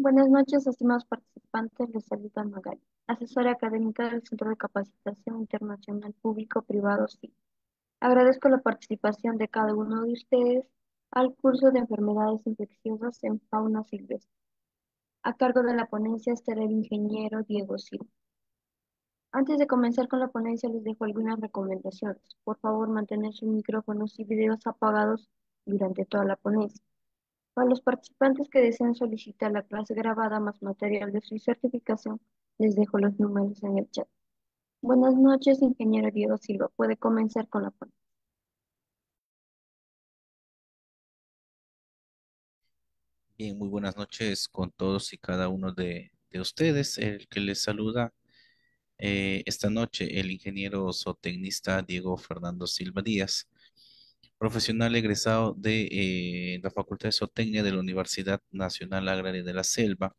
Buenas noches, estimados participantes. Les saluda Magali, asesora académica del Centro de Capacitación Internacional Público-Privado CI. Agradezco la participación de cada uno de ustedes al curso de enfermedades infecciosas en fauna silvestre. A cargo de la ponencia estará el ingeniero Diego Silva. Antes de comenzar con la ponencia, les dejo algunas recomendaciones. Por favor, mantener sus micrófonos y videos apagados durante toda la ponencia. Para los participantes que deseen solicitar la clase grabada más material de su certificación, les dejo los números en el chat. Buenas noches, ingeniero Diego Silva. Puede comenzar con la ponencia. Bien, muy buenas noches con todos y cada uno de ustedes. El que les saluda esta noche, el ingeniero zootecnista Diego Fernando Silva Díaz, profesional egresado de la Facultad de Zootecnia de la Universidad Nacional Agraria de la Selva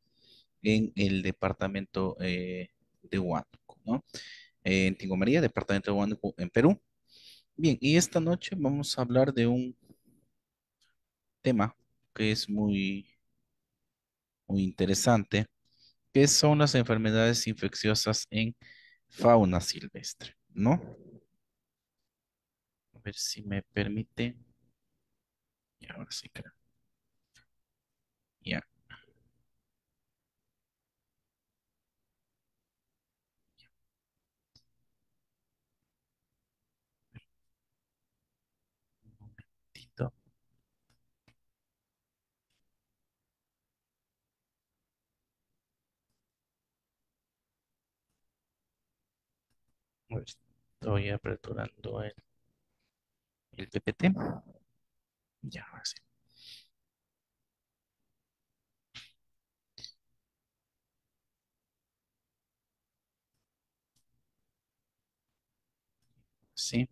en el departamento de Huánuco, ¿no? En Tingo María, departamento de Huánuco, en Perú. Bien, y esta noche vamos a hablar de un tema que es muy interesante, ¿qué son las enfermedades infecciosas en fauna silvestre? ¿No? A ver si me permite. Y ahora sí creo. Ya, un momentito. A ver, estoy aperturando el PPT. Ya, ahora sí. Sí.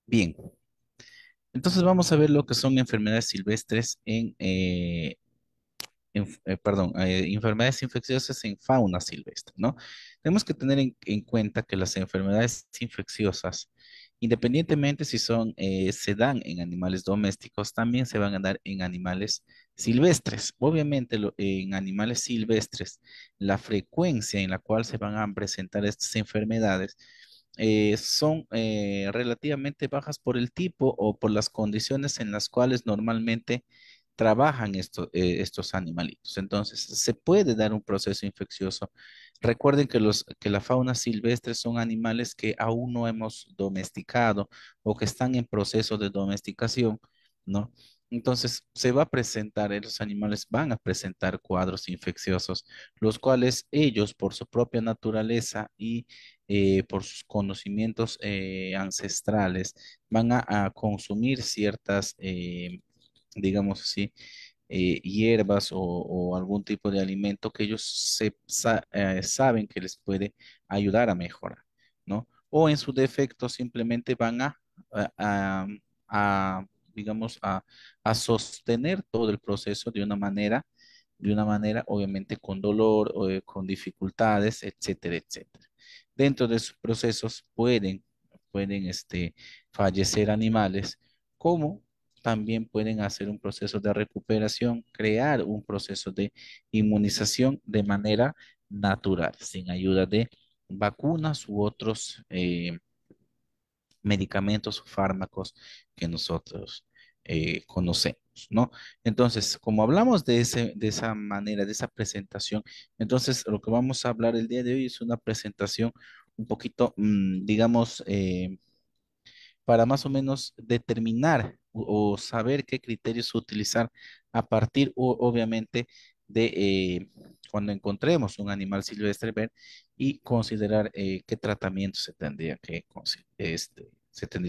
Bien. Entonces vamos a ver lo que son enfermedades silvestres perdón, enfermedades infecciosas en fauna silvestre, ¿no? Tenemos que tener en cuenta que las enfermedades infecciosas, independientemente si se dan en animales domésticos, también se van a dar en animales silvestres. Obviamente, en animales silvestres, la frecuencia en la cual se van a presentar estas enfermedades son relativamente bajas por el tipo o por las condiciones en las cuales normalmente trabajan estos animalitos. Entonces, se puede dar un proceso infeccioso. Recuerden que la fauna silvestre son animales que aún no hemos domesticado o que están en proceso de domesticación, ¿no? Entonces, se va a presentar, los animales van a presentar cuadros infecciosos, los cuales ellos, por su propia naturaleza y por sus conocimientos ancestrales, van a consumir ciertas digamos así, hierbas o algún tipo de alimento que ellos saben que les puede ayudar a mejorar, ¿no? O en su defecto simplemente van a, a- a, digamos, a sostener todo el proceso de una manera obviamente con dolor o con dificultades, etcétera, etcétera. Dentro de sus procesos pueden fallecer animales, como también pueden hacer un proceso de recuperación, crear un proceso de inmunización de manera natural, sin ayuda de vacunas u otros medicamentos o fármacos que nosotros conocemos, ¿no? Entonces, como hablamos de esa manera, de esa presentación, entonces lo que vamos a hablar el día de hoy es una presentación un poquito, digamos, para más o menos determinar o saber qué criterios utilizar a partir, obviamente, de cuando encontremos un animal silvestre, ver y considerar qué tratamiento se tendría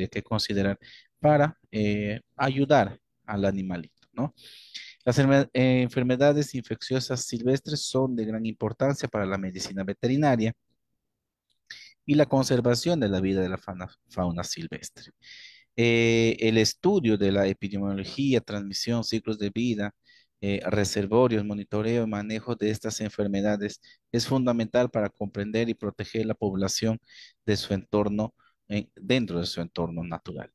que considerar para ayudar al animalito, ¿no? Las enfermedades infecciosas silvestres son de gran importancia para la medicina veterinaria y la conservación de la vida de la fauna silvestre. El estudio de la epidemiología, transmisión, ciclos de vida, reservorios, monitoreo y manejo de estas enfermedades es fundamental para comprender y proteger la población de su entorno, dentro de su entorno natural.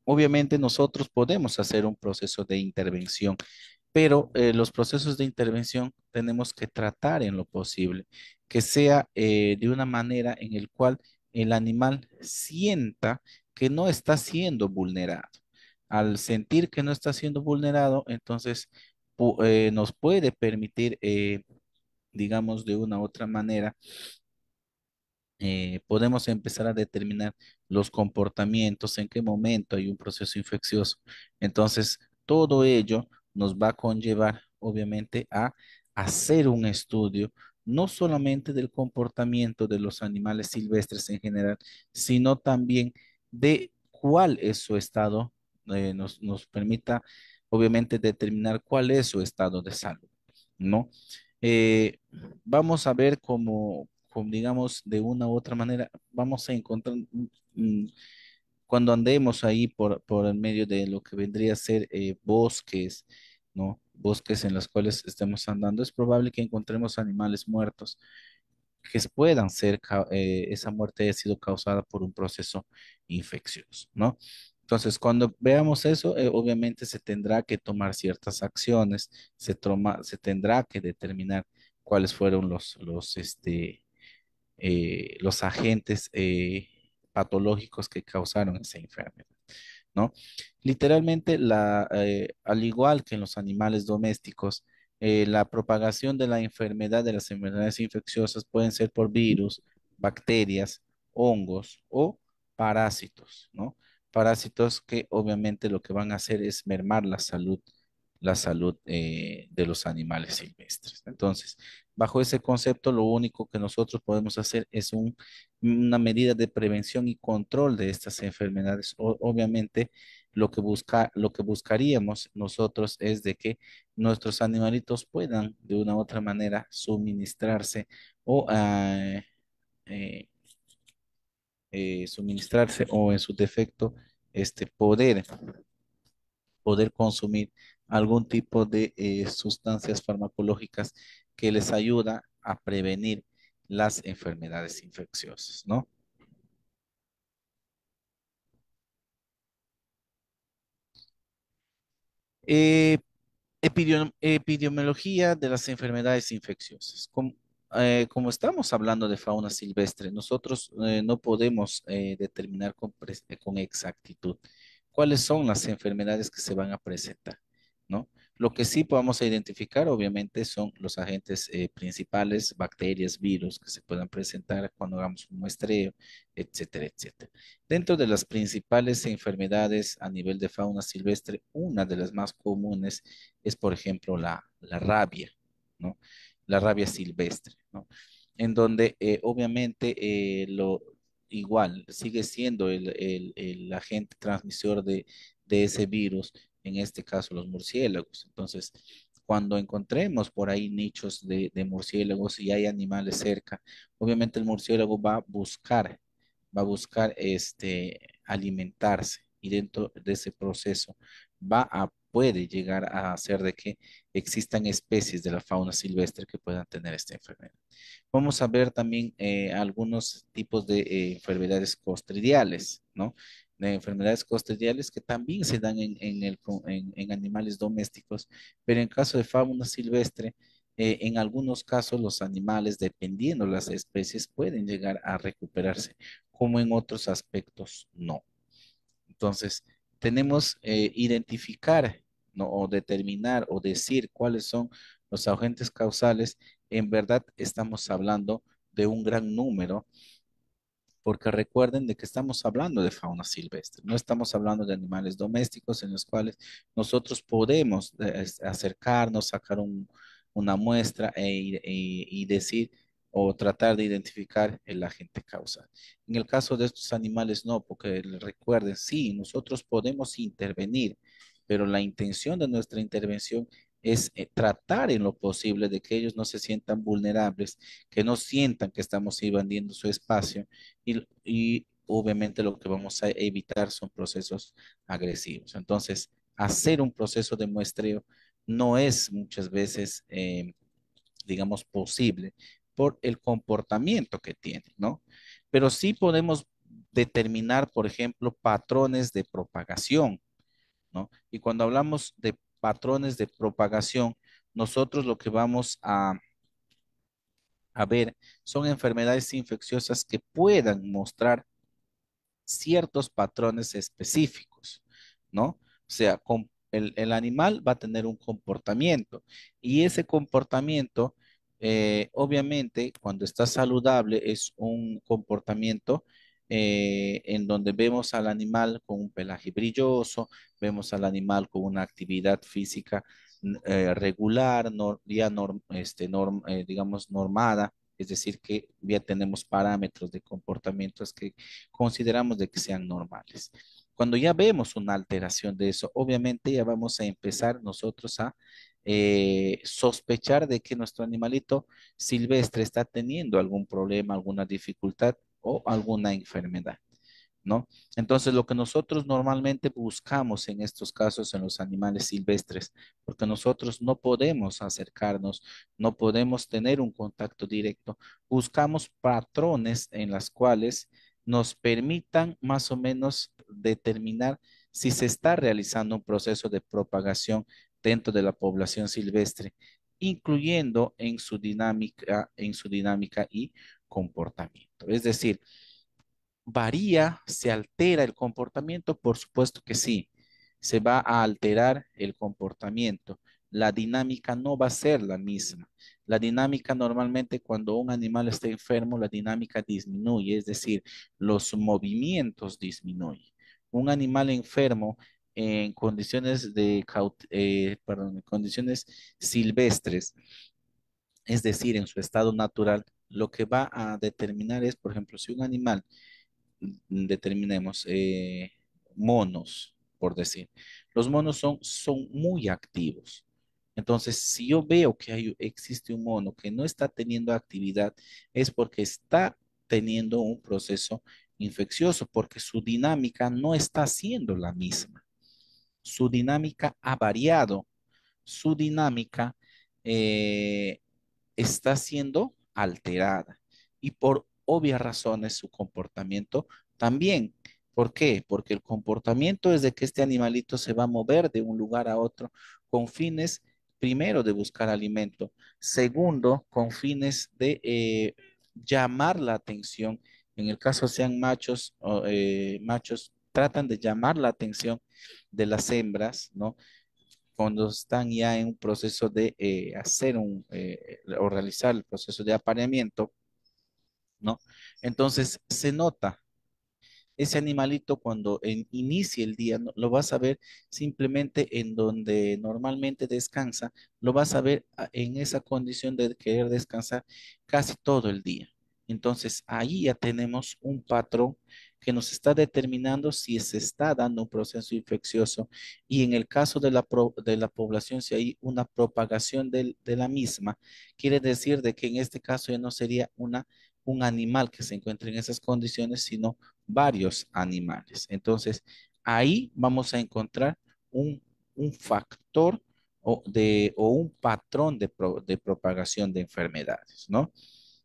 Obviamente nosotros podemos hacer un proceso de intervención, pero los procesos de intervención tenemos que tratar en lo posible que sea de una manera en el cual el animal sienta que no está siendo vulnerado. Al sentir que no está siendo vulnerado, entonces nos puede permitir, digamos, de una u otra manera, podemos empezar a determinar los comportamientos, en qué momento hay un proceso infeccioso. Entonces, todo ello nos va a conllevar, obviamente, a hacer un estudio, no solamente del comportamiento de los animales silvestres en general, sino también de cuál es su estado, nos permita, obviamente, determinar cuál es su estado de salud, ¿no? Eh, Vamos a ver cómo, digamos, de una u otra manera, vamos a encontrar, mm, cuando andemos ahí por el medio de lo que vendría a ser bosques, ¿no? Bosques en los cuales estemos andando, es probable que encontremos animales muertos que puedan ser, esa muerte haya sido causada por un proceso infeccioso, ¿no? Entonces, cuando veamos eso, obviamente se tendrá que tomar ciertas acciones, se tendrá que determinar cuáles fueron los agentes patológicos que causaron esa enfermedad, ¿no? Literalmente, al igual que en los animales domésticos, la propagación de la enfermedad, de las enfermedades infecciosas, pueden ser por virus, bacterias, hongos o parásitos, ¿no? Parásitos que obviamente lo que van a hacer es mermar la salud de los animales silvestres. Entonces, bajo ese concepto, lo único que nosotros podemos hacer es una medida de prevención y control de estas enfermedades. Obviamente, lo que buscaríamos nosotros es de que nuestros animalitos puedan de una u otra manera suministrarse o eh, suministrarse o en su defecto poder consumir algún tipo de sustancias farmacológicas que les ayuda a prevenir las enfermedades infecciosas, ¿no? Eh, Epidemiología de las enfermedades infecciosas. Como estamos hablando de fauna silvestre, nosotros no podemos determinar con exactitud cuáles son las enfermedades que se van a presentar, ¿no? Lo que sí podemos identificar, obviamente, son los agentes principales, bacterias, virus que se puedan presentar cuando hagamos un muestreo, etcétera, etcétera. Dentro de las principales enfermedades a nivel de fauna silvestre, una de las más comunes es, por ejemplo, la rabia, ¿no? La rabia silvestre, ¿no? En donde obviamente igual sigue siendo el agente transmisor de ese virus, en este caso los murciélagos. Entonces, cuando encontremos por ahí nichos de murciélagos y hay animales cerca, obviamente el murciélago va a buscar alimentarse y dentro de ese proceso puede llegar a hacer de que existan especies de la fauna silvestre que puedan tener esta enfermedad. Vamos a ver también algunos tipos de enfermedades clostridiales, ¿no? De enfermedades clostridiales que también se dan en animales domésticos, pero en caso de fauna silvestre, en algunos casos los animales, dependiendo las especies, pueden llegar a recuperarse, como en otros aspectos no. Entonces, tenemos identificar, ¿no? O determinar o decir cuáles son los agentes causales. En verdad, estamos hablando de un gran número, porque recuerden de que estamos hablando de fauna silvestre, no estamos hablando de animales domésticos en los cuales nosotros podemos acercarnos, sacar una muestra y decir o tratar de identificar el agente causal. En el caso de estos animales no, porque recuerden, sí, nosotros podemos intervenir, pero la intención de nuestra intervención es tratar en lo posible de que ellos no se sientan vulnerables, que no sientan que estamos invadiendo su espacio y obviamente lo que vamos a evitar son procesos agresivos. Entonces, hacer un proceso de muestreo no es muchas veces, digamos, posible por el comportamiento que tiene, ¿no? Pero sí podemos determinar, por ejemplo, patrones de propagación, ¿no? Y cuando hablamos de patrones de propagación, nosotros lo que vamos a ver son enfermedades infecciosas que puedan mostrar ciertos patrones específicos, ¿no? O sea, el animal va a tener un comportamiento y ese comportamiento, obviamente, cuando está saludable, es un comportamiento en donde vemos al animal con un pelaje brilloso, vemos al animal con una actividad física regular, digamos, normada. Es decir, que ya tenemos parámetros de comportamientos que consideramos de que sean normales. Cuando ya vemos una alteración de eso, obviamente ya vamos a empezar nosotros a sospechar de que nuestro animalito silvestre está teniendo algún problema, alguna dificultad o alguna enfermedad, ¿no? Entonces, lo que nosotros normalmente buscamos en estos casos en los animales silvestres, porque nosotros no podemos acercarnos, no podemos tener un contacto directo, buscamos patrones en las cuales nos permitan más o menos determinar si se está realizando un proceso de propagación dentro de la población silvestre, incluyendo en su dinámica y comportamiento. Es decir, varía, se altera el comportamiento, por supuesto que sí, se va a alterar el comportamiento. La dinámica no va a ser la misma. La dinámica normalmente cuando un animal está enfermo, la dinámica disminuye, es decir, los movimientos disminuyen. Un animal enfermo en condiciones perdón, en condiciones silvestres, es decir, en su estado natural, lo que va a determinar es, por ejemplo, si un animal determinemos, monos, por decir. Los monos son muy activos. Entonces, si yo veo que existe un mono que no está teniendo actividad, es porque está teniendo un proceso infeccioso, porque su dinámica no está siendo la misma. Su dinámica ha variado, su dinámica eh, está siendo alterada y por obvias razones su comportamiento también. ¿Por qué? Porque el comportamiento es de que este animalito se va a mover de un lugar a otro con fines, primero, de buscar alimento, segundo, con fines de llamar la atención. En el caso sean machos, machos tratan de llamar la atención de las hembras, ¿no? Cuando están ya en un proceso de hacer o realizar el proceso de apareamiento, ¿no? Entonces se nota ese animalito cuando inicie el día, lo vas a ver simplemente en donde normalmente descansa, lo vas a ver en esa condición de querer descansar casi todo el día. Entonces ahí ya tenemos un patrón que nos está determinando si se está dando un proceso infeccioso y en el caso de de la población, si hay una propagación de la misma, quiere decir de que en este caso ya no sería un animal que se encuentre en esas condiciones, sino varios animales. Entonces, ahí vamos a encontrar un, un factor o un patrón de propagación de enfermedades, ¿no?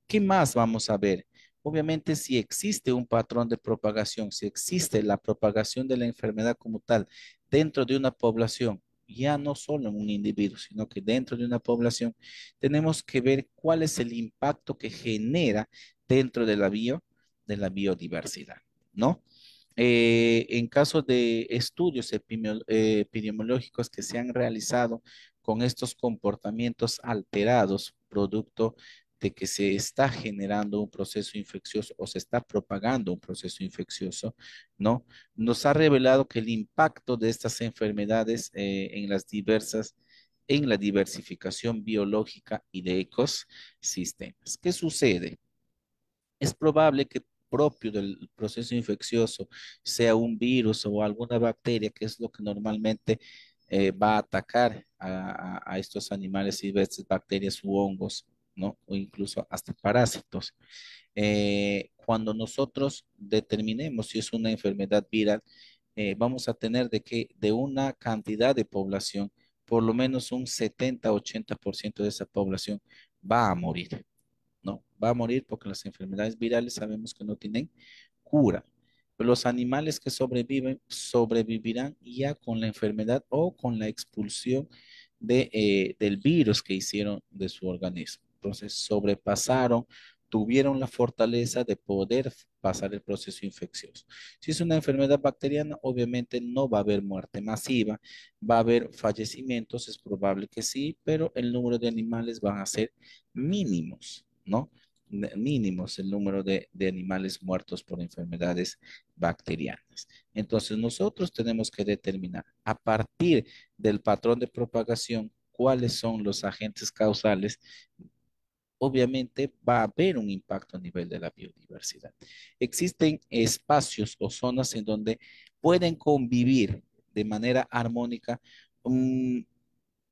¿Qué más vamos a ver? Obviamente, si existe un patrón de propagación, si existe la propagación de la enfermedad como tal dentro de una población, ya no solo en un individuo, sino que dentro de una población, tenemos que ver cuál es el impacto que genera dentro de de la biodiversidad, ¿no? En caso de estudios epidemiológicos que se han realizado con estos comportamientos alterados, producto de que se está generando un proceso infeccioso o se está propagando un proceso infeccioso, ¿no? Nos ha revelado que el impacto de estas enfermedades en la diversificación biológica y de ecosistemas. ¿Qué sucede? Es probable que propio del proceso infeccioso sea un virus o alguna bacteria, que es lo que normalmente va a atacar a estos animales silvestres, bacterias u hongos, ¿no? O incluso hasta parásitos. Cuando nosotros determinemos si es una enfermedad viral, vamos a tener de que de una cantidad de población por lo menos un 70-80% de esa población va a morir, ¿no? Va a morir porque las enfermedades virales sabemos que no tienen cura. Los animales que sobreviven sobrevivirán ya con la enfermedad o con la expulsión del virus que hicieron de su organismo. Entonces, sobrepasaron, tuvieron la fortaleza de poder pasar el proceso infeccioso. Si es una enfermedad bacteriana, obviamente no va a haber muerte masiva, va a haber fallecimientos, es probable que sí, pero el número de animales van a ser mínimos, ¿no? Mínimos el número de animales muertos por enfermedades bacterianas. Entonces nosotros tenemos que determinar a partir del patrón de propagación cuáles son los agentes causales. Obviamente va a haber un impacto a nivel de la biodiversidad. Existen espacios o zonas en donde pueden convivir de manera armónica, um,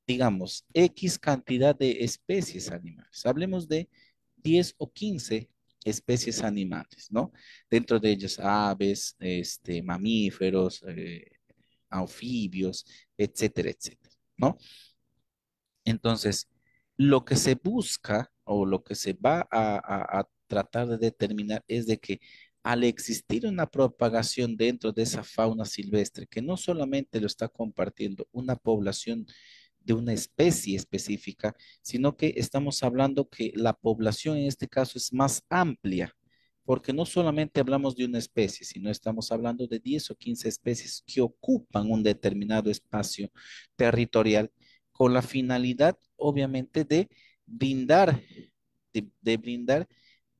digamos, X cantidad de especies animales. Hablemos de 10 o 15 especies animales, ¿no? Dentro de ellas aves, mamíferos, anfibios, etcétera, etcétera, ¿no? Entonces, lo que se busca o lo que se va a tratar de determinar es de que al existir una propagación dentro de esa fauna silvestre, que no solamente lo está compartiendo una población de una especie específica, sino que estamos hablando que la población en este caso es más amplia, porque no solamente hablamos de una especie, sino estamos hablando de 10 o 15 especies que ocupan un determinado espacio territorial con la finalidad, obviamente, de brindar, de brindar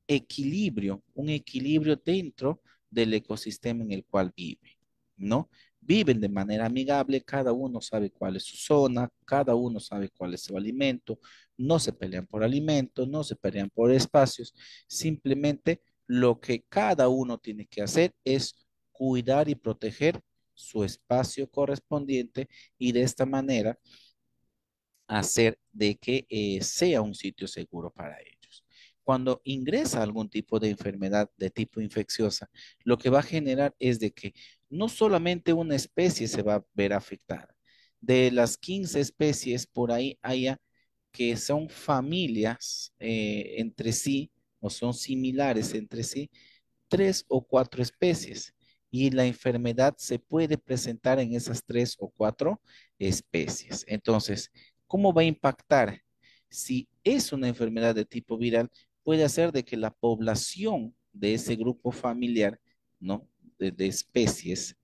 equilibrio, un equilibrio dentro del ecosistema en el cual vive, ¿no? Viven de manera amigable, cada uno sabe cuál es su zona, cada uno sabe cuál es su alimento, no se pelean por alimentos, no se pelean por espacios, simplemente lo que cada uno tiene que hacer es cuidar y proteger su espacio correspondiente y de esta manera hacer de que sea un sitio seguro para ellos. Cuando ingresa algún tipo de enfermedad de tipo infecciosa, lo que va a generar es de que no solamente una especie se va a ver afectada. De las 15 especies, por ahí haya que son familias entre sí o son similares entre sí, 3 o 4 especies y la enfermedad se puede presentar en esas 3 o 4 especies. Entonces, ¿cómo va a impactar? Si es una enfermedad de tipo viral, puede hacer de que la población de ese grupo familiar, ¿no? De especies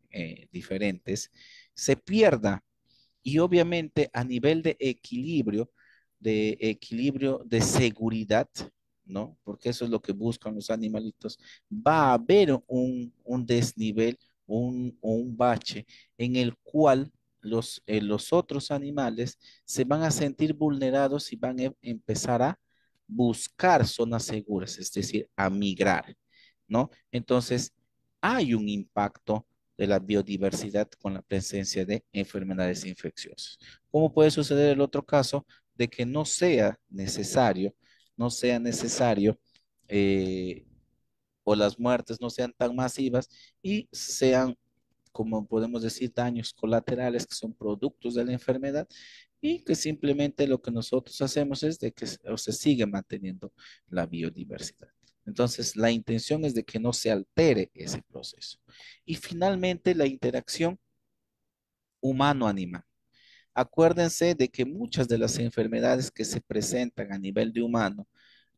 diferentes, se pierda y obviamente a nivel de equilibrio de seguridad, ¿no? Porque eso es lo que buscan los animalitos, va a haber un desnivel, un bache en el cual los otros animales se van a sentir vulnerados y van a empezar a buscar zonas seguras, es decir, a migrar, ¿no? Entonces, hay un impacto de la biodiversidad con la presencia de enfermedades infecciosas. ¿Cómo puede suceder el otro caso de que no sea necesario eh, o las muertes no sean tan masivas y sean, como podemos decir, daños colaterales que son productos de la enfermedad y que simplemente lo que nosotros hacemos es de que se sigue manteniendo la biodiversidad? Entonces, la intención es de que no se altere ese proceso. Y finalmente, la interacción humano-animal. Acuérdense de que muchas de las enfermedades que se presentan a nivel de humano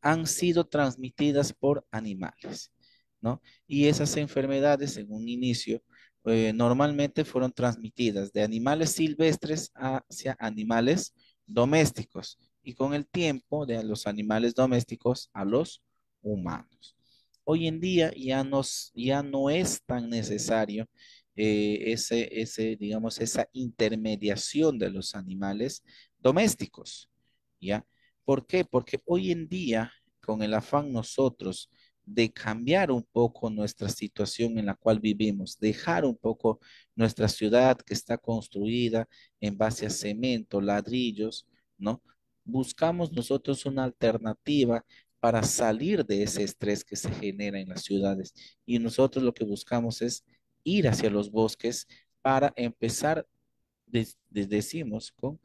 han sido transmitidas por animales, ¿no? Y esas enfermedades en un inicio normalmente fueron transmitidas de animales silvestres hacia animales domésticos y con el tiempo de los animales domésticos a los humanos. Hoy en día ya no es tan necesario digamos, esa intermediación de los animales domésticos, ¿ya? ¿Por qué? Porque hoy en día, con el afán nosotros de cambiar un poco nuestra situación en la cual vivimos, dejar un poco nuestra ciudad que está construida en base a cemento, ladrillos, ¿no? Buscamos nosotros una alternativa para salir de ese estrés que se genera en las ciudades. Y nosotros lo que buscamos es ir hacia los bosques para empezar decimos con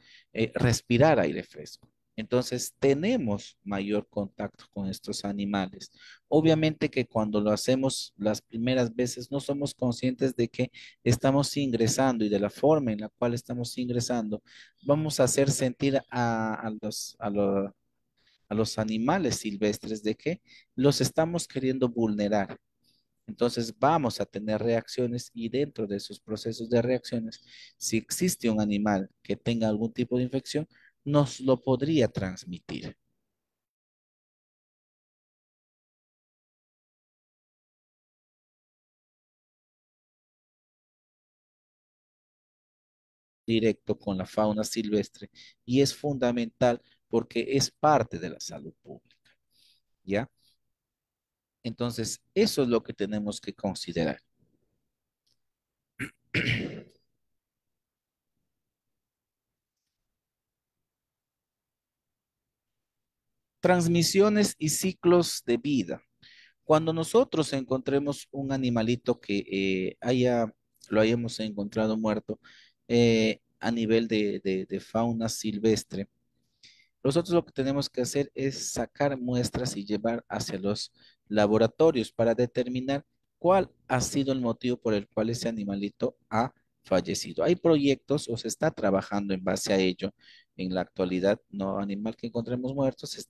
respirar aire fresco. Entonces tenemos mayor contacto con estos animales. Obviamente que cuando lo hacemos las primeras veces no somos conscientes de que estamos ingresando y de la forma en la cual estamos ingresando, vamos a hacer sentir a los animales silvestres de que los estamos queriendo vulnerar. Entonces vamos a tener reacciones y dentro de esos procesos de reacciones, si existe un animal que tenga algún tipo de infección, nos lo podría transmitir directo con la fauna silvestre y es fundamental porque es parte de la salud pública, ¿ya? Entonces, eso es lo que tenemos que considerar. Transmisiones y ciclos de vida. Cuando nosotros encontremos un animalito que lo hayamos encontrado muerto a nivel de fauna silvestre, nosotros lo que tenemos que hacer es sacar muestras y llevar hacia los laboratorios para determinar cuál ha sido el motivo por el cual ese animalito ha fallecido. Hay proyectos o se está trabajando en base a ello en la actualidad. No animal que encontremos muertos,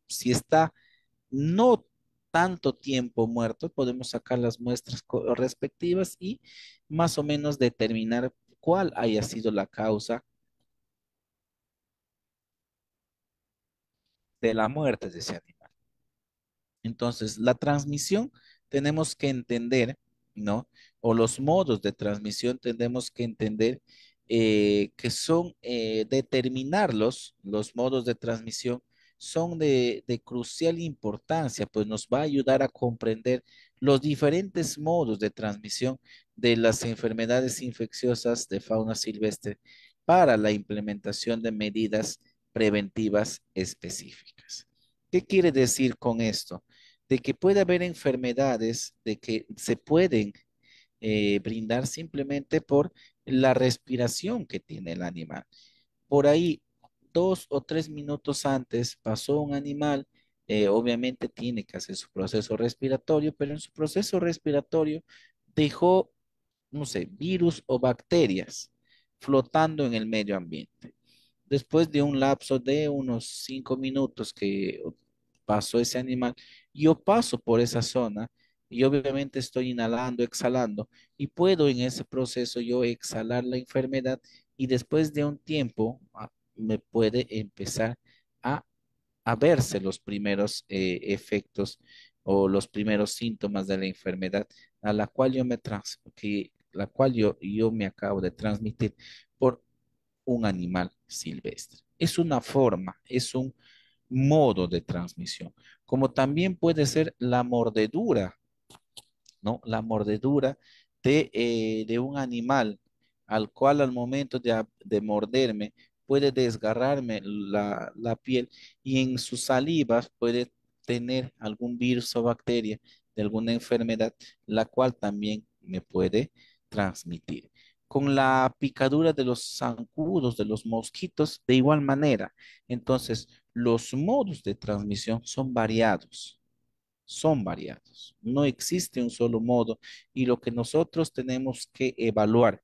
si está no tanto tiempo muerto, podemos sacar las muestras respectivas y más o menos determinar cuál haya sido la causa de la muerte de ese animal. Entonces, la transmisión tenemos que entender, ¿no? O los modos de transmisión tenemos que entender que son determinarlos, los modos de transmisión son de crucial importancia, pues nos va a ayudar a comprender los diferentes modos de transmisión de las enfermedades infecciosas de fauna silvestre para la implementación de medidas preventivas específicas. ¿Qué quiere decir con esto? De que puede haber enfermedades de que se pueden brindar simplemente por la respiración que tiene el animal. Por ahí, 2 o 3 minutos antes pasó un animal, obviamente tiene que hacer su proceso respiratorio, pero en su proceso respiratorio dejó, no sé, virus o bacterias flotando en el medio ambiente. Después de un lapso de unos 5 minutos que pasó ese animal, yo paso por esa zona y obviamente estoy inhalando, exhalando y puedo en ese proceso yo exhalar la enfermedad y después de un tiempo me puede empezar a, a verse los primeros efectos o los primeros síntomas de la enfermedad a la cual la cual yo me acabo de transmitir por un animal silvestre. Es una forma, es un modo de transmisión, como también puede ser la mordedura, ¿no? La mordedura de un animal al cual al momento de morderme puede desgarrarme la piel y en sus salivas puede tener algún virus o bacteria de alguna enfermedad, la cual también me puede transmitir. Con la picadura de los zancudos, de los mosquitos, de igual manera. Entonces, los modos de transmisión son variados, son variados. No existe un solo modo y lo que nosotros tenemos que evaluar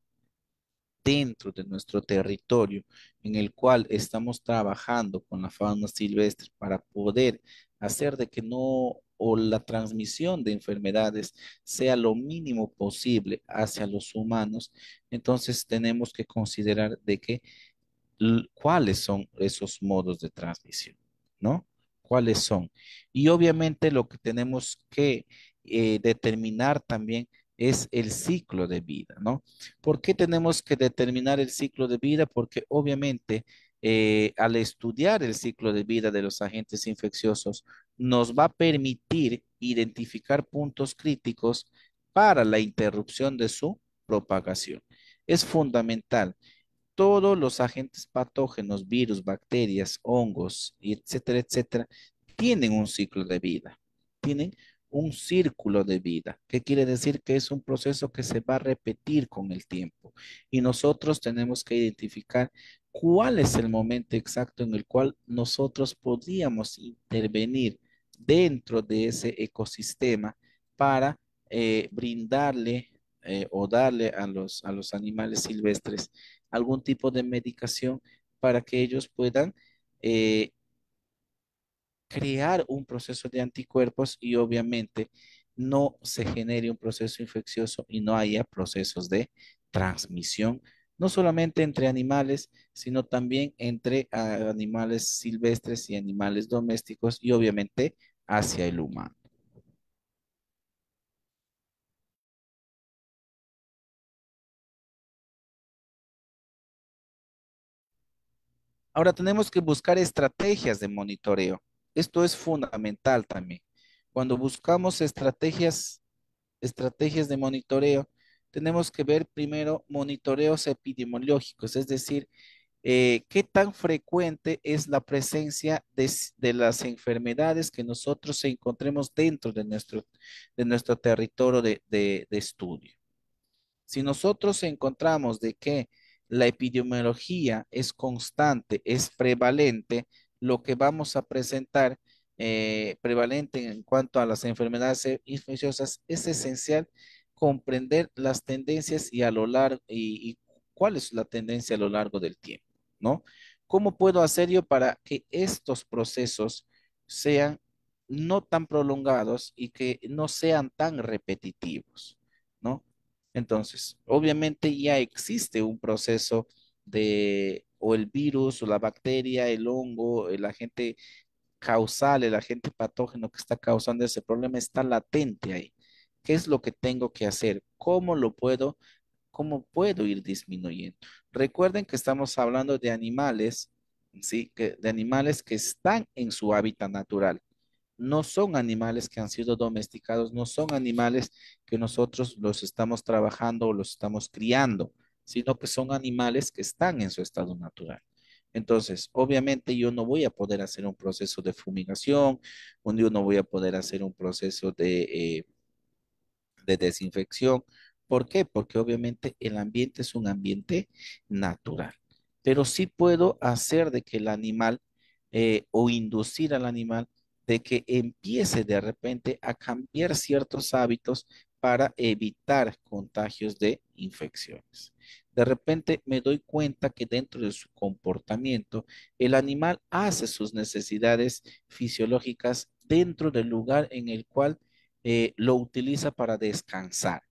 dentro de nuestro territorio en el cual estamos trabajando con la fauna silvestre para poder hacer de que no o la transmisión de enfermedades sea lo mínimo posible hacia los humanos, entonces tenemos que considerar de que cuáles son esos modos de transmisión, ¿no? ¿Cuáles son? Y obviamente lo que tenemos que determinar también es el ciclo de vida, ¿no? ¿Por qué tenemos que determinar el ciclo de vida? Porque obviamente al estudiar el ciclo de vida de los agentes infecciosos, nos va a permitir identificar puntos críticos para la interrupción de su propagación. Es fundamental todos los agentes patógenos, virus, bacterias, hongos, y etcétera, etcétera, tienen un ciclo de vida, tienen un círculo de vida. ¿Qué quiere decir? Que es un proceso que se va a repetir con el tiempo. tiempo. Y nosotros tenemos que identificar cuál es el momento exacto en el cual nosotros podríamos intervenir dentro de ese ecosistema para brindarle o darle a los animales silvestres algún tipo de medicación para que ellos puedan eh, crear un proceso de anticuerpos y obviamente no se genere un proceso infeccioso y no haya procesos de transmisión, no solamente entre animales, sino también entre animales silvestres y animales domésticos y obviamente hacia el humano. Ahora tenemos que buscar estrategias de monitoreo. Esto es fundamental también. Cuando buscamos estrategias de monitoreo, tenemos que ver primero monitoreos epidemiológicos, es decir, qué tan frecuente es la presencia de las enfermedades que nosotros encontremos dentro de nuestro territorio de estudio. Si nosotros encontramos de que la epidemiología es constante, es prevalente, lo que vamos a presentar prevalente en cuanto a las enfermedades infecciosas, es esencial comprender las tendencias y a lo largo y cuál es la tendencia a lo largo del tiempo, ¿no? ¿Cómo puedo hacer yo para que estos procesos sean no tan prolongados y que no sean tan repetitivos, ¿no? Entonces, obviamente ya existe un proceso o el virus, o la bacteria, el hongo, el agente causal, el agente patógeno que está causando ese problema está latente ahí. ¿Qué es lo que tengo que hacer? Cómo puedo ir disminuyendo? Recuerden que estamos hablando de animales, ¿sí? De animales que están en su hábitat natural. No son animales que han sido domesticados, no son animales que nosotros los estamos trabajando o los estamos criando, sino que son animales que están en su estado natural. Entonces, obviamente yo no voy a poder hacer un proceso de fumigación, yo no voy a poder hacer un proceso de desinfección. ¿Por qué? Porque obviamente el ambiente es un ambiente natural, pero sí puedo hacer de que el animal o inducir al animal de que empiece de repente a cambiar ciertos hábitos para evitar contagios de infecciones. De repente me doy cuenta que dentro de su comportamiento el animal hace sus necesidades fisiológicas dentro del lugar en el cual lo utiliza para descansar.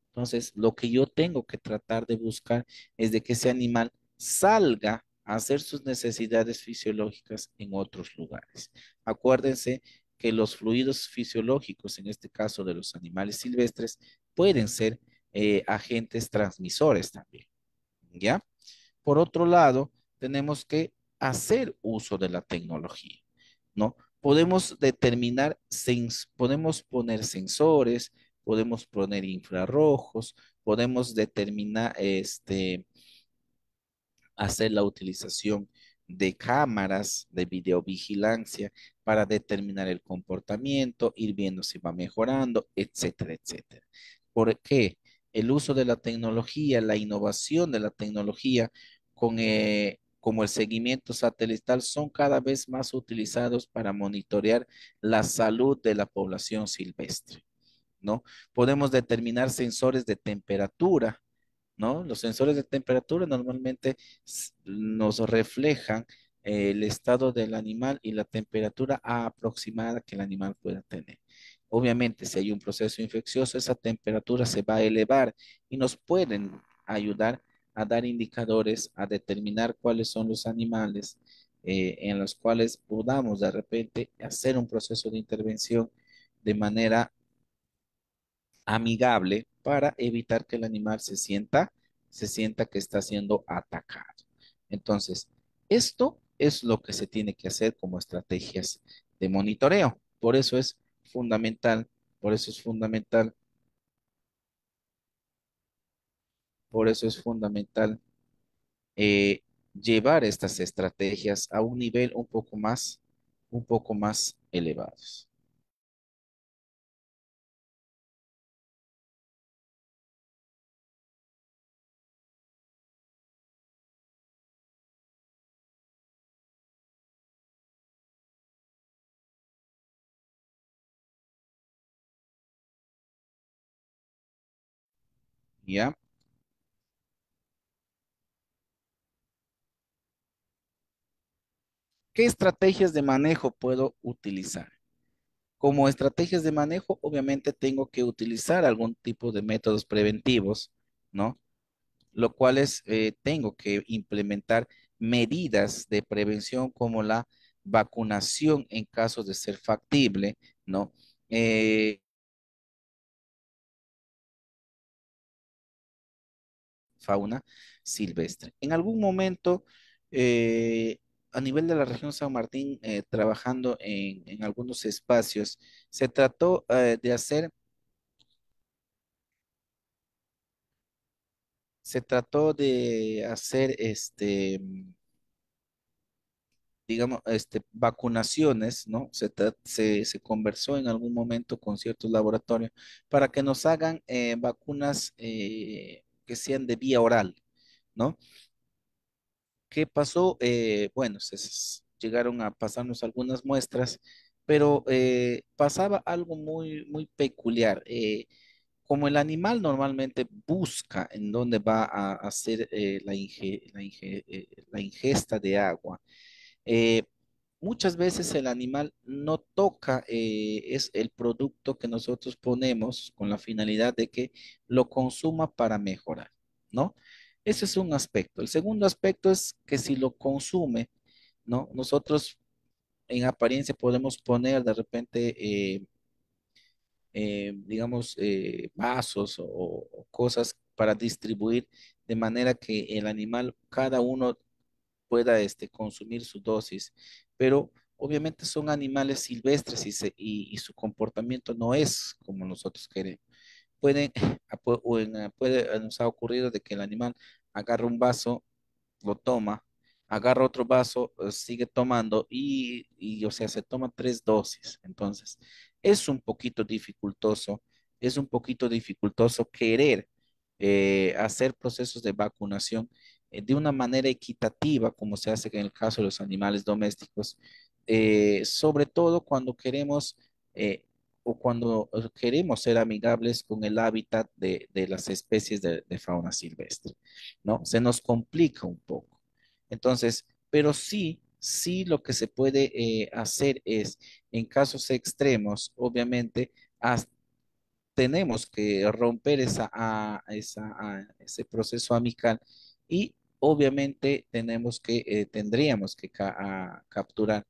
Entonces, lo que yo tengo que tratar de buscar es de que ese animal salga a hacer sus necesidades fisiológicas en otros lugares. Acuérdense que los fluidos fisiológicos, en este caso de los animales silvestres, pueden ser agentes transmisores también, ¿ya? Por otro lado, tenemos que hacer uso de la tecnología, ¿no? Podemos determinar, podemos poner sensores, podemos poner infrarrojos, podemos determinar, hacer la utilización de cámaras de videovigilancia para determinar el comportamiento, ir viendo si va mejorando, etcétera, etcétera. ¿Por qué? El uso de la tecnología, la innovación de la tecnología como el seguimiento satelital son cada vez más utilizados para monitorear la salud de la población silvestre, ¿no? Podemos determinar sensores de temperatura, ¿no? Los sensores de temperatura normalmente nos reflejan el estado del animal y la temperatura aproximada que el animal pueda tener. Obviamente, si hay un proceso infeccioso, esa temperatura se va a elevar y nos pueden ayudar a dar indicadores, a determinar cuáles son los animales en los cuales podamos de repente hacer un proceso de intervención de manera amigable para evitar que el animal se sienta que está siendo atacado. Entonces, esto es lo que se tiene que hacer como estrategias de monitoreo. Por eso es fundamental, por eso es fundamental, por eso es fundamental eh, llevar estas estrategias a un nivel un poco más elevados. ¿ya? ¿Qué estrategias de manejo puedo utilizar? Como estrategias de manejo, obviamente tengo que utilizar algún tipo de métodos preventivos, ¿no? Lo cual es, tengo que implementar medidas de prevención como la vacunación en caso de ser factible, ¿no? Eh, Fauna silvestre. En algún momento, eh, a nivel de la región San Martín, trabajando en algunos espacios, se trató se trató de hacer digamos, vacunaciones, ¿no? Se conversó en algún momento con ciertos laboratorios para que nos hagan vacunas que sean de vía oral, ¿no? ¿Qué pasó? Bueno, llegaron a pasarnos algunas muestras, pero pasaba algo muy peculiar. Como el animal normalmente busca en dónde va a hacer la ingesta de agua, eh, muchas veces el animal no toca es el producto que nosotros ponemos con la finalidad de que lo consuma para mejorar, ¿no? Ese es un aspecto. El segundo aspecto es que si lo consume, ¿no? Nosotros en apariencia podemos poner de repente, digamos, vasos o cosas para distribuir de manera que el animal, cada uno pueda consumir su dosis, pero obviamente son animales silvestres y su comportamiento no es como nosotros queremos. Pueden, nos ha ocurrido de que el animal agarra un vaso, lo toma, agarra otro vaso, sigue tomando o sea, se toma tres dosis. Entonces, es un poquito dificultoso, es un poquito dificultoso querer hacer procesos de vacunación de una manera equitativa, como se hace en el caso de los animales domésticos, sobre todo cuando queremos o cuando queremos ser amigables con el hábitat de las especies de fauna silvestre, ¿no? Se nos complica un poco. Entonces, pero sí lo que se puede hacer es, en casos extremos, obviamente, tenemos que romper ese proceso amical y obviamente tendríamos que capturar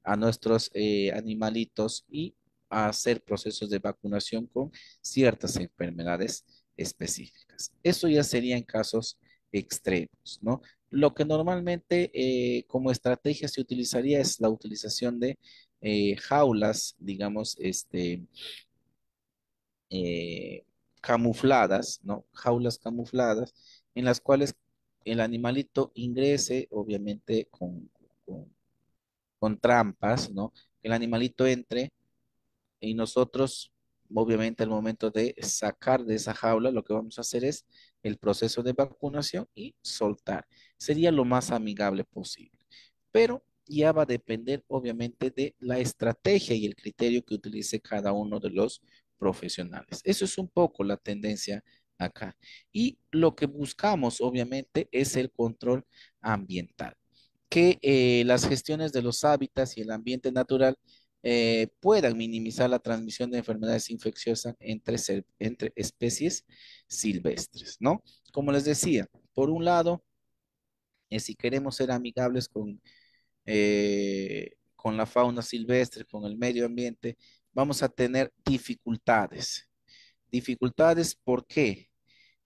a nuestros animalitos y hacer procesos de vacunación con ciertas enfermedades específicas. Eso ya sería en casos extremos, ¿no? Lo que normalmente como estrategia se utilizaría es la utilización de jaulas, digamos, camufladas, ¿no? Jaulas camufladas en las cuales el animalito ingrese, obviamente con, con trampas, ¿no? El animalito entre y nosotros, obviamente, al momento de sacar de esa jaula, lo que vamos a hacer es el proceso de vacunación y soltar. Sería lo más amigable posible. Pero ya va a depender, obviamente, de la estrategia y el criterio que utilice cada uno de los profesionales. Eso es un poco la tendencia acá. Y lo que buscamos, obviamente, es el control ambiental, que las gestiones de los hábitats y el ambiente natural puedan minimizar la transmisión de enfermedades infecciosas entre especies silvestres, ¿no? Como les decía, por un lado, si queremos ser amigables con la fauna silvestre, con el medio ambiente, vamos a tener dificultades. Dificultades, ¿por qué?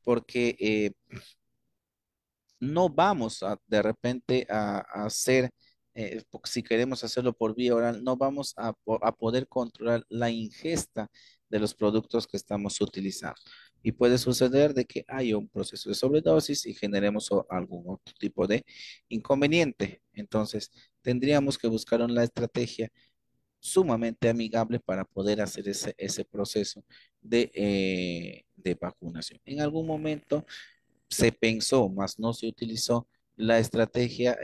Porque no vamos a de repente a hacer, porque si queremos hacerlo por vía oral, no vamos a poder controlar la ingesta de los productos que estamos utilizando. Y puede suceder de que haya un proceso de sobredosis y generemos algún otro tipo de inconveniente. Entonces, tendríamos que buscar una estrategia sumamente amigable para poder hacer ese proceso de vacunación. En algún momento se pensó, más no se utilizó la estrategia,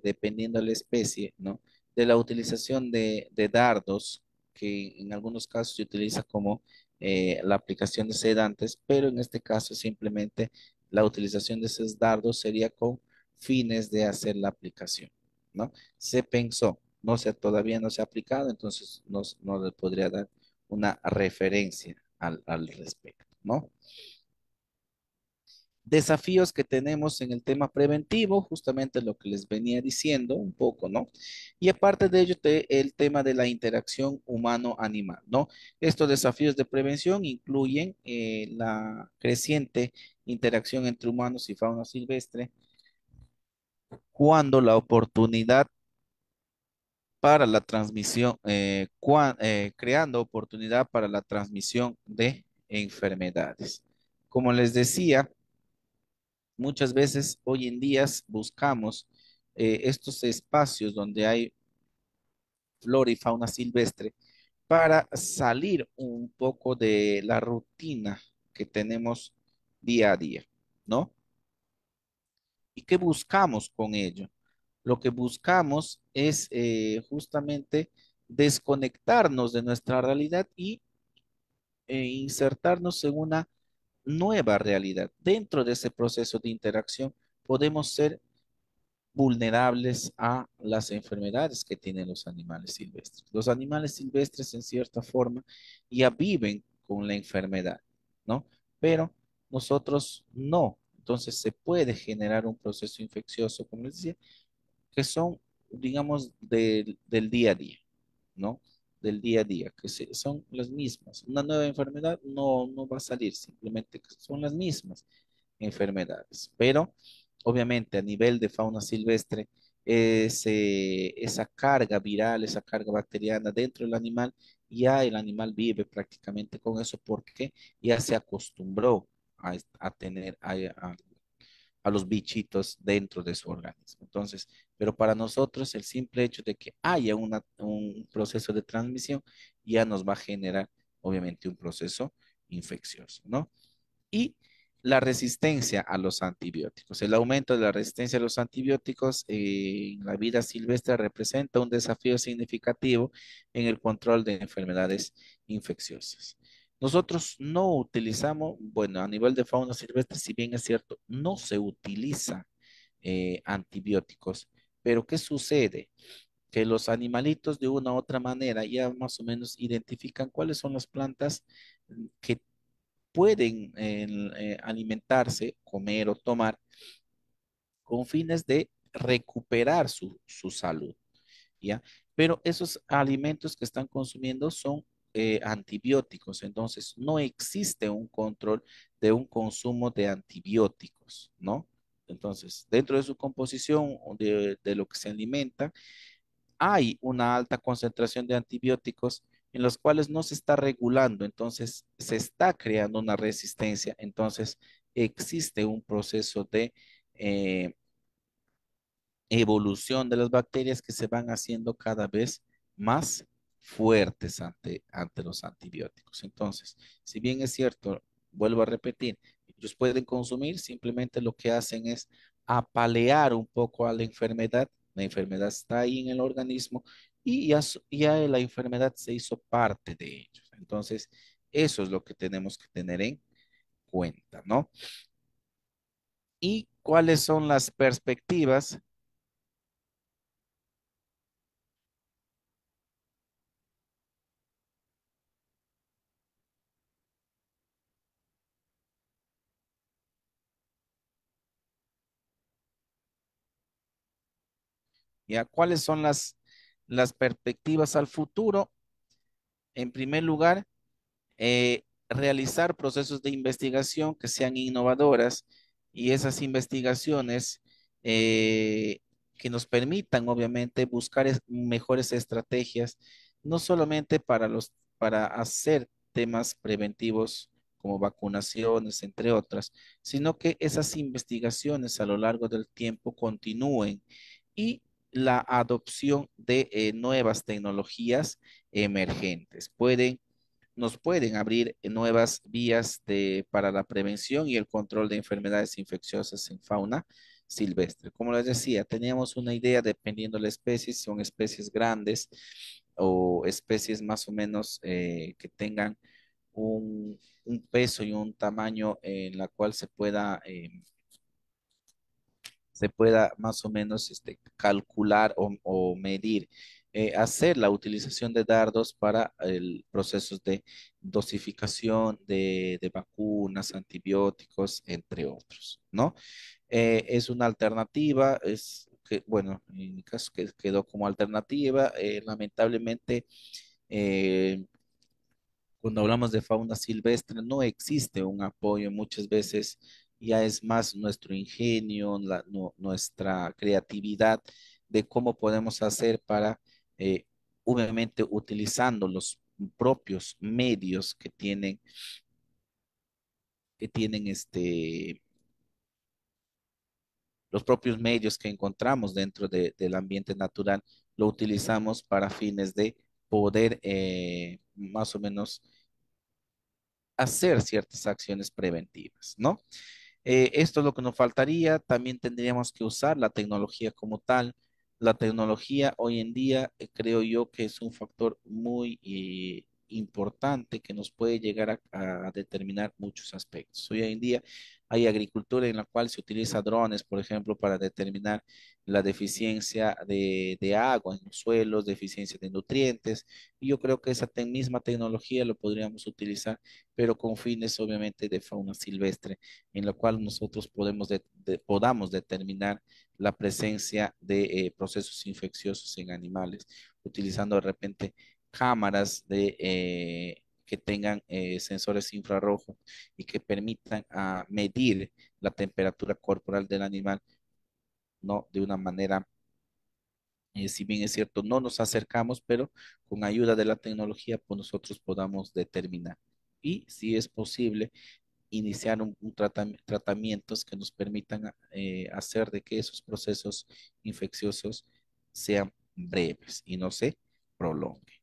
dependiendo de la especie, ¿no? De la utilización de dardos, que en algunos casos se utiliza como la aplicación de sedantes, pero en este caso simplemente la utilización de esos dardos sería con fines de hacer la aplicación, ¿no? Se pensó, todavía no se ha aplicado, entonces no le podría dar una referencia al respecto, ¿no? Desafíos que tenemos en el tema preventivo, justamente lo que les venía diciendo un poco, ¿no? Y aparte de ello, el tema de la interacción humano-animal, ¿no? Estos desafíos de prevención incluyen la creciente interacción entre humanos y fauna silvestre, cuando la oportunidad para la transmisión, creando oportunidad para la transmisión de enfermedades. Como les decía, muchas veces hoy en día buscamos estos espacios donde hay flora y fauna silvestre para salir un poco de la rutina que tenemos día a día, ¿no? ¿Y qué buscamos con ello? Lo que buscamos es justamente desconectarnos de nuestra realidad y insertarnos en una nueva realidad. Dentro de ese proceso de interacción podemos ser vulnerables a las enfermedades que tienen los animales silvestres. Los animales silvestres, en cierta forma, ya viven con la enfermedad, ¿no? Pero nosotros no. Entonces se puede generar un proceso infeccioso, como les decía, que son, digamos, del día a día, ¿no? Del día a día, son las mismas. Una nueva enfermedad no va a salir, simplemente que son las mismas enfermedades. Pero obviamente a nivel de fauna silvestre, esa carga viral, esa carga bacteriana dentro del animal, ya el animal vive prácticamente con eso porque ya se acostumbró a tener a los bichitos dentro de su organismo. Entonces, pero para nosotros el simple hecho de que haya un proceso de transmisión ya nos va a generar obviamente un proceso infeccioso, ¿no? Y la resistencia a los antibióticos. El aumento de la resistencia a los antibióticos en la vida silvestre representa un desafío significativo en el control de enfermedades infecciosas. Nosotros no utilizamos, bueno, a nivel de fauna silvestre, si bien es cierto, no se utiliza antibióticos, pero ¿qué sucede? Que los animalitos de una u otra manera ya más o menos identifican cuáles son las plantas que pueden alimentarse, comer o tomar con fines de recuperar su salud, ¿ya? Pero esos alimentos que están consumiendo son antibióticos, entonces no existe un control de un consumo de antibióticos, ¿no? Entonces, dentro de su composición o de lo que se alimenta, hay una alta concentración de antibióticos en los cuales no se está regulando, entonces se está creando una resistencia, entonces existe un proceso de eh, evolución de las bacterias que se van haciendo cada vez más fuertes ante los antibióticos. Entonces, si bien es cierto, vuelvo a repetir, ellos pueden consumir, simplemente lo que hacen es apalear un poco a la enfermedad está ahí en el organismo y ya la enfermedad se hizo parte de ellos. Entonces, eso es lo que tenemos que tener en cuenta, ¿no? ¿Y cuáles son las perspectivas? ¿Ya? ¿Cuáles son las perspectivas al futuro? En primer lugar, realizar procesos de investigación que sean innovadoras y esas investigaciones que nos permitan, obviamente, buscar mejores estrategias, no solamente para hacer temas preventivos como vacunaciones, entre otras, sino que esas investigaciones a lo largo del tiempo continúen y la adopción de nuevas tecnologías emergentes. Nos pueden abrir nuevas vías para la prevención y el control de enfermedades infecciosas en fauna silvestre. Como les decía, teníamos una idea dependiendo de la especie, si son especies grandes o especies más o menos que tengan un peso y un tamaño en la cual se pueda más o menos calcular o medir. Hacer la utilización de dardos para el procesos de dosificación de vacunas, antibióticos, entre otros, ¿no? Es una alternativa, es que, bueno, en mi caso que quedó como alternativa, lamentablemente, eh, cuando hablamos de fauna silvestre no existe un apoyo, muchas veces ya es más nuestro ingenio, nuestra creatividad de cómo podemos hacer para, eh, obviamente, utilizando los propios medios que tienen los propios medios que encontramos dentro del ambiente natural, lo utilizamos para fines de poder más o menos hacer ciertas acciones preventivas, ¿no? Esto es lo que nos faltaría. También tendríamos que usar la tecnología como tal. La tecnología hoy en día creo yo que es un factor muy importante que nos puede llegar a determinar muchos aspectos. Hoy en día hay agricultura en la cual se utiliza drones, por ejemplo, para determinar la deficiencia de agua en los suelos, deficiencia de nutrientes. Y yo creo que esa misma tecnología lo podríamos utilizar, pero con fines obviamente de fauna silvestre en la cual nosotros podamos determinar la presencia de procesos infecciosos en animales, utilizando de repente cámaras que tengan sensores infrarrojos y que permitan medir la temperatura corporal del animal, ¿no? De una manera, si bien es cierto, no nos acercamos, pero con ayuda de la tecnología, pues nosotros podamos determinar. Y si es posible, iniciar tratamientos que nos permitan hacer de que esos procesos infecciosos sean breves y no se prolonguen.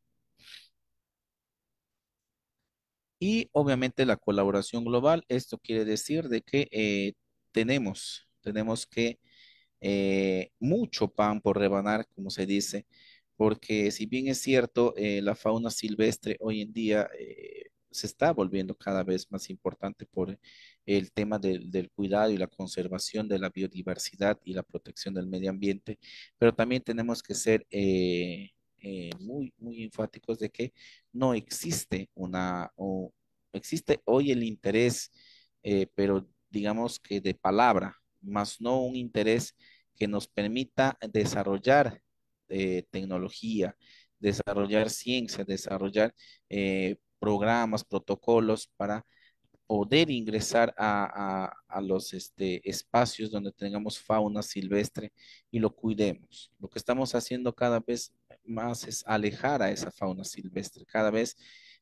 Y obviamente la colaboración global, esto quiere decir de que tenemos que mucho pan por rebanar, como se dice, porque si bien es cierto, la fauna silvestre hoy en día se está volviendo cada vez más importante por el tema del cuidado y la conservación de la biodiversidad y la protección del medio ambiente, pero también tenemos que ser muy, muy enfáticos de que no existe existe hoy el interés, pero digamos que de palabra, más no un interés que nos permita desarrollar tecnología, desarrollar ciencia, desarrollar programas, protocolos para poder ingresar a los espacios donde tengamos fauna silvestre y lo cuidemos. Lo que estamos haciendo cada vez más es alejar a esa fauna silvestre. Cada vez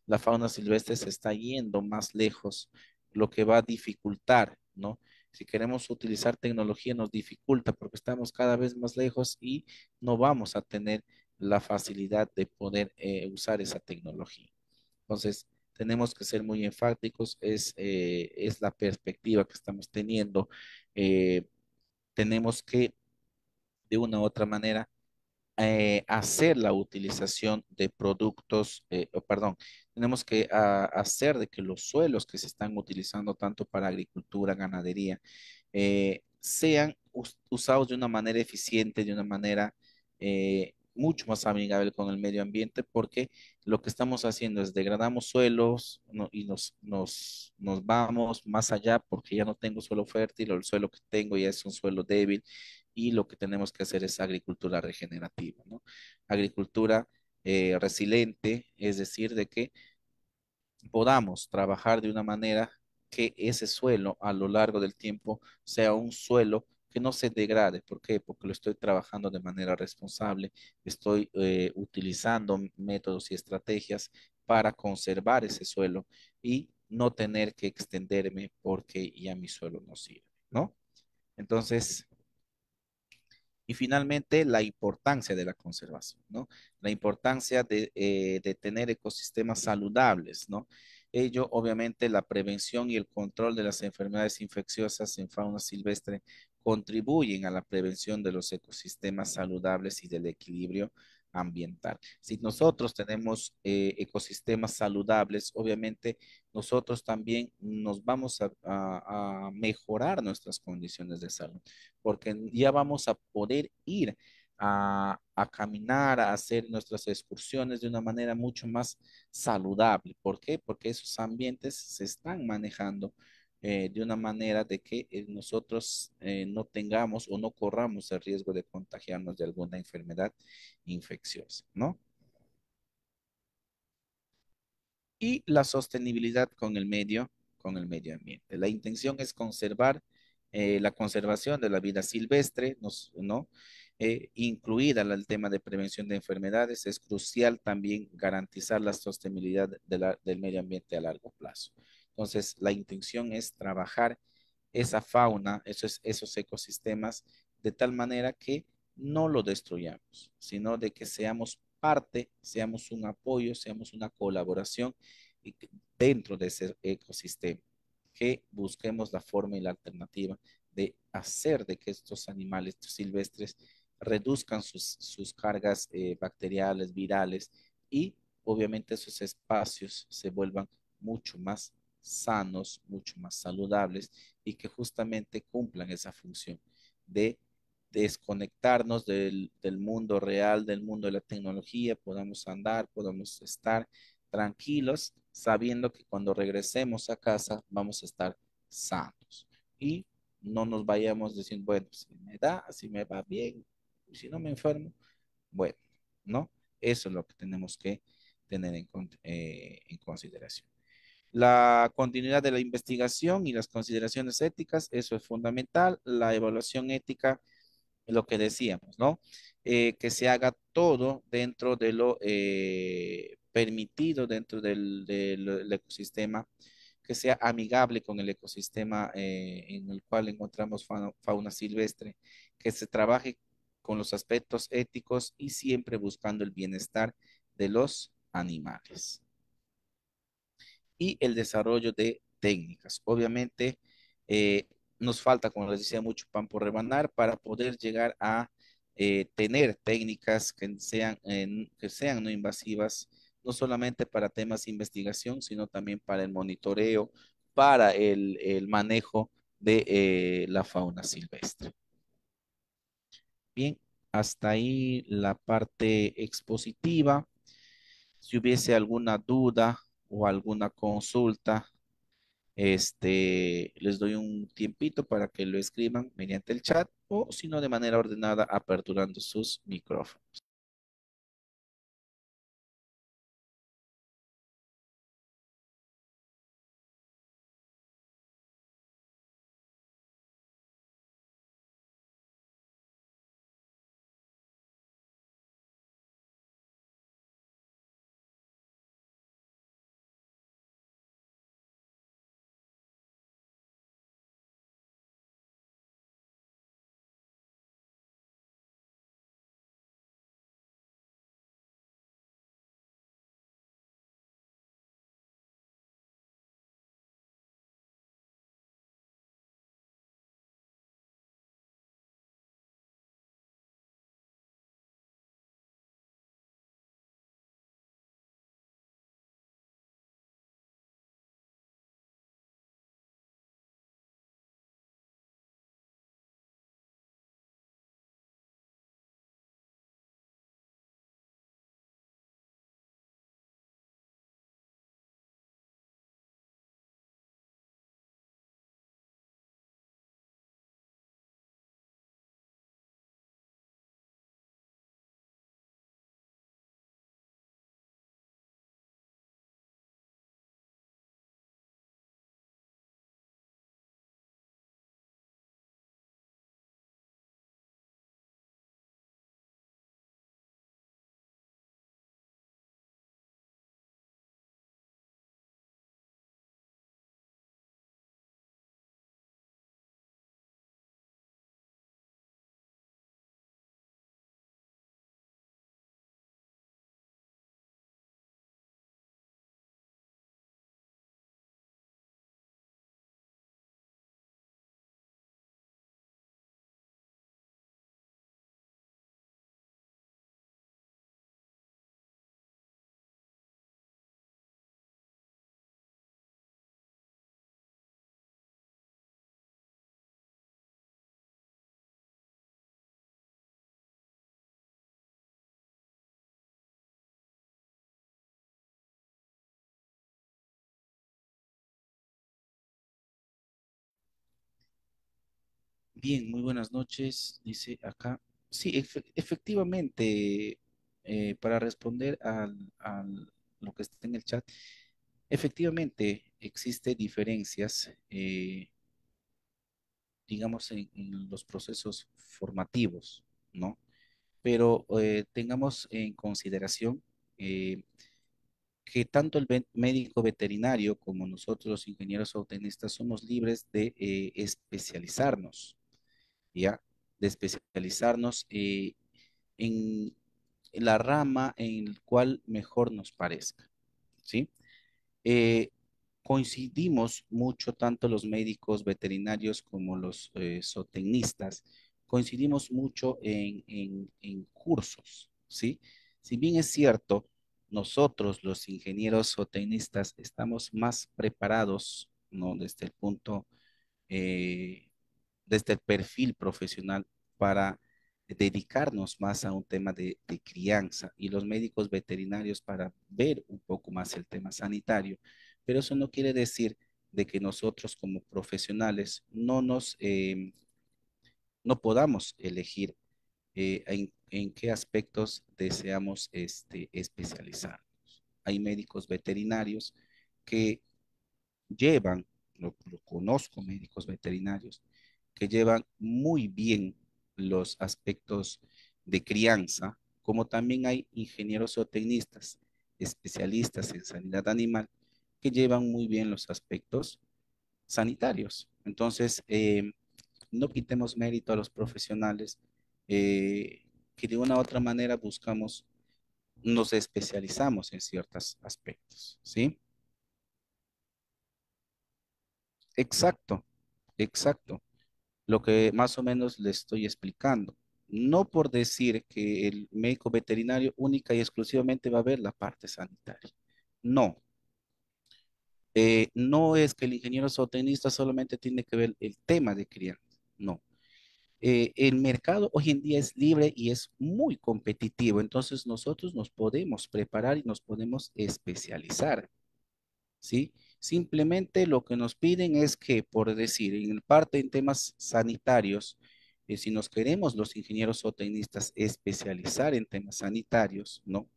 la fauna silvestre se está yendo más lejos, lo que va a dificultar, ¿no? Si queremos utilizar tecnología nos dificulta porque estamos cada vez más lejos y no vamos a tener la facilidad de poder usar esa tecnología. Entonces, tenemos que ser muy enfáticos, es la perspectiva que estamos teniendo. Eh, Tenemos que, de una u otra manera, hacer la utilización de productos, perdón, tenemos que hacer de que los suelos que se están utilizando tanto para agricultura, ganadería, sean usados de una manera eficiente, de una manera mucho más amigable con el medio ambiente, porque lo que estamos haciendo es degradamos suelos, ¿no? Y nos vamos más allá porque ya no tengo suelo fértil o el suelo que tengo ya es un suelo débil y lo que tenemos que hacer es agricultura regenerativa, ¿no? Agricultura resiliente, es decir, de que podamos trabajar de una manera que ese suelo a lo largo del tiempo sea un suelo que no se degrade. ¿Por qué? Porque lo estoy trabajando de manera responsable, estoy utilizando métodos y estrategias para conservar ese suelo y no tener que extenderme porque ya mi suelo no sirve, ¿no? Entonces, y finalmente, la importancia de la conservación, ¿no? La importancia de tener ecosistemas saludables, ¿no? Ello, obviamente, la prevención y el control de las enfermedades infecciosas en fauna silvestre contribuyen a la prevención de los ecosistemas saludables y del equilibrio ambiental. Si nosotros tenemos ecosistemas saludables, obviamente nosotros también nos vamos a mejorar nuestras condiciones de salud, porque ya vamos a poder ir a caminar, a hacer nuestras excursiones de una manera mucho más saludable. ¿Por qué? Porque esos ambientes se están manejando de una manera de que nosotros no tengamos o no corramos el riesgo de contagiarnos de alguna enfermedad infecciosa, ¿no? Y la sostenibilidad con el medio ambiente. La intención es conservar la conservación de la vida silvestre, ¿no? Incluida el tema de prevención de enfermedades, es crucial también garantizar la sostenibilidad del medio ambiente a largo plazo. Entonces, la intención es trabajar esa fauna, esos ecosistemas, de tal manera que no lo destruyamos, sino de que seamos parte, seamos un apoyo, seamos una colaboración dentro de ese ecosistema, que busquemos la forma y la alternativa de hacer de que estos animales silvestres reduzcan sus cargas bacteriales, virales y obviamente esos espacios se vuelvan mucho más sanos, mucho más saludables y que justamente cumplan esa función de desconectarnos del mundo real, del mundo de la tecnología, podamos andar, podamos estar tranquilos, sabiendo que cuando regresemos a casa vamos a estar sanos y no nos vayamos diciendo, bueno, si me da, si me va bien, si no me enfermo, bueno, ¿no? Eso es lo que tenemos que tener en consideración. La continuidad de la investigación y las consideraciones éticas, eso es fundamental. La evaluación ética, lo que decíamos, ¿no? Que se haga todo dentro de lo permitido dentro del ecosistema, que sea amigable con el ecosistema en el cual encontramos fauna silvestre, que se trabaje con los aspectos éticos y siempre buscando el bienestar de los animales y el desarrollo de técnicas. Obviamente, nos falta, como les decía, mucho pan por rebanar para poder llegar a tener técnicas que sean no invasivas, no solamente para temas de investigación, sino también para el monitoreo, para el manejo de la fauna silvestre. Bien, hasta ahí la parte expositiva. Si hubiese alguna duda o alguna consulta, les doy un tiempito para que lo escriban mediante el chat o si no de manera ordenada aperturando sus micrófonos. Bien, muy buenas noches, dice acá. Sí, efectivamente, para responder lo que está en el chat, efectivamente existe diferencias, digamos, en los procesos formativos, ¿no? Pero tengamos en consideración eh, que tanto el médico veterinario como nosotros los ingenieros zootecnistas somos libres de especializarnos, ¿ya? De especializarnos en la rama en el cual mejor nos parezca, ¿sí? Eh, Coincidimos mucho, tanto los médicos veterinarios como los zootecnistas, coincidimos mucho en cursos, ¿sí? Si bien es cierto, nosotros los ingenieros zootecnistas estamos más preparados, ¿no? Desde el punto eh, desde el perfil profesional para dedicarnos más a un tema de crianza y los médicos veterinarios para ver un poco más el tema sanitario. Pero eso no quiere decir de que nosotros como profesionales no podamos elegir en qué aspectos deseamos especializarnos. Hay médicos veterinarios que llevan, lo conozco, médicos veterinarios, que llevan muy bien los aspectos de crianza, como también hay ingenieros o tecnistas, especialistas en sanidad animal, que llevan muy bien los aspectos sanitarios. Entonces, no quitemos mérito a los profesionales que de una u otra manera buscamos, nos especializamos en ciertos aspectos, ¿sí? Exacto, exacto. Lo que más o menos le estoy explicando. No por decir que el médico veterinario única y exclusivamente va a ver la parte sanitaria. No, no es que el ingeniero zootecnista solamente tiene que ver el tema de crianza. No. El mercado hoy en día es libre y es muy competitivo, entonces nosotros nos podemos preparar y nos podemos especializar. ¿Sí? Simplemente lo que nos piden es que, por decir, en parte en temas sanitarios, si nos queremos los ingenieros o tecnistas especializar en temas sanitarios, ¿no?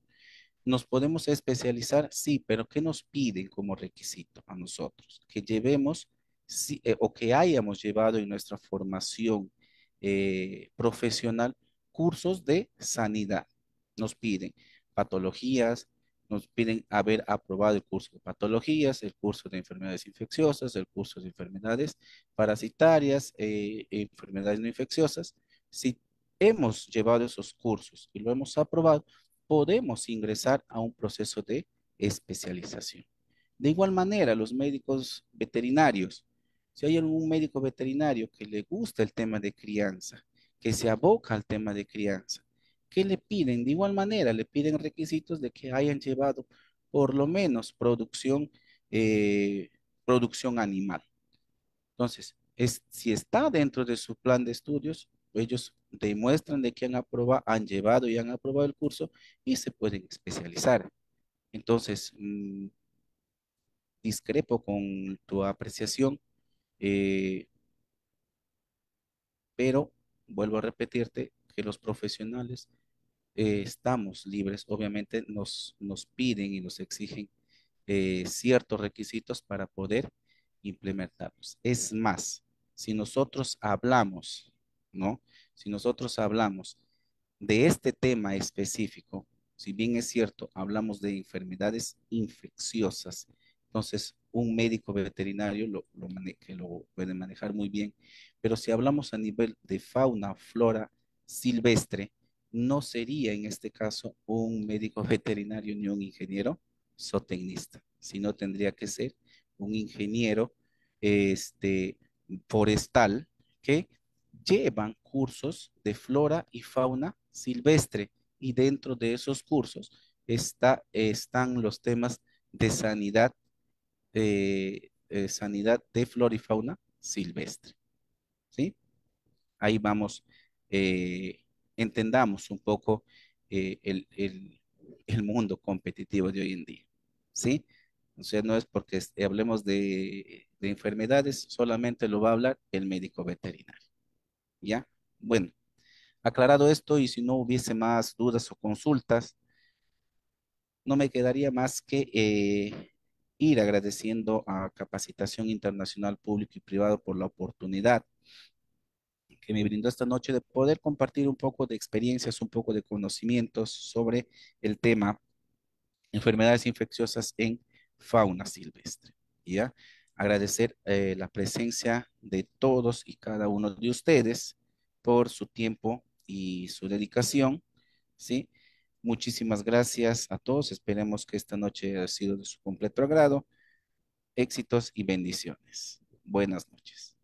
Nos podemos especializar, sí, pero ¿qué nos piden como requisito a nosotros? Que llevemos sí, o que hayamos llevado en nuestra formación profesional cursos de sanidad. Nos piden patologías, nos piden haber aprobado el curso de patologías, el curso de enfermedades infecciosas, el curso de enfermedades parasitarias, enfermedades no infecciosas. Si hemos llevado esos cursos y lo hemos aprobado, podemos ingresar a un proceso de especialización. De igual manera, los médicos veterinarios, si hay algún médico veterinario que le gusta el tema de crianza, que se aboca al tema de crianza, ¿qué le piden? De igual manera, le piden requisitos de que hayan llevado por lo menos eh, producción animal. Entonces, si está dentro de su plan de estudios, ellos demuestran de que han llevado y han aprobado el curso y se pueden especializar. Entonces, discrepo con tu apreciación, eh, pero vuelvo a repetirte que los profesionales estamos libres, obviamente nos piden y nos exigen ciertos requisitos para poder implementarlos. Es más, si nosotros hablamos, ¿no? Si nosotros hablamos de este tema específico, si bien es cierto, hablamos de enfermedades infecciosas, entonces un médico veterinario que lo puede manejar muy bien, pero si hablamos a nivel de fauna, flora silvestre, no sería en este caso un médico veterinario ni un ingeniero zootecnista, sino tendría que ser un ingeniero este, forestal que llevan cursos de flora y fauna silvestre y dentro de esos cursos están los temas de sanidad de flora y fauna silvestre, ¿sí? Ahí vamos, eh, entendamos un poco el mundo competitivo de hoy en día, ¿sí? O sea, no es porque hablemos de enfermedades, solamente lo va a hablar el médico veterinario. ¿ya? Bueno, aclarado esto y si no hubiese más dudas o consultas, no me quedaría más que ir agradeciendo a Capacitación Internacional Público y Privado por la oportunidad que me brindó esta noche de poder compartir un poco de experiencias, un poco de conocimientos sobre el tema enfermedades infecciosas en fauna silvestre. ¿Ya? Agradecer la presencia de todos y cada uno de ustedes por su tiempo y su dedicación, ¿sí? Muchísimas gracias a todos. Esperemos que esta noche haya sido de su completo agrado. Éxitos y bendiciones. Buenas noches.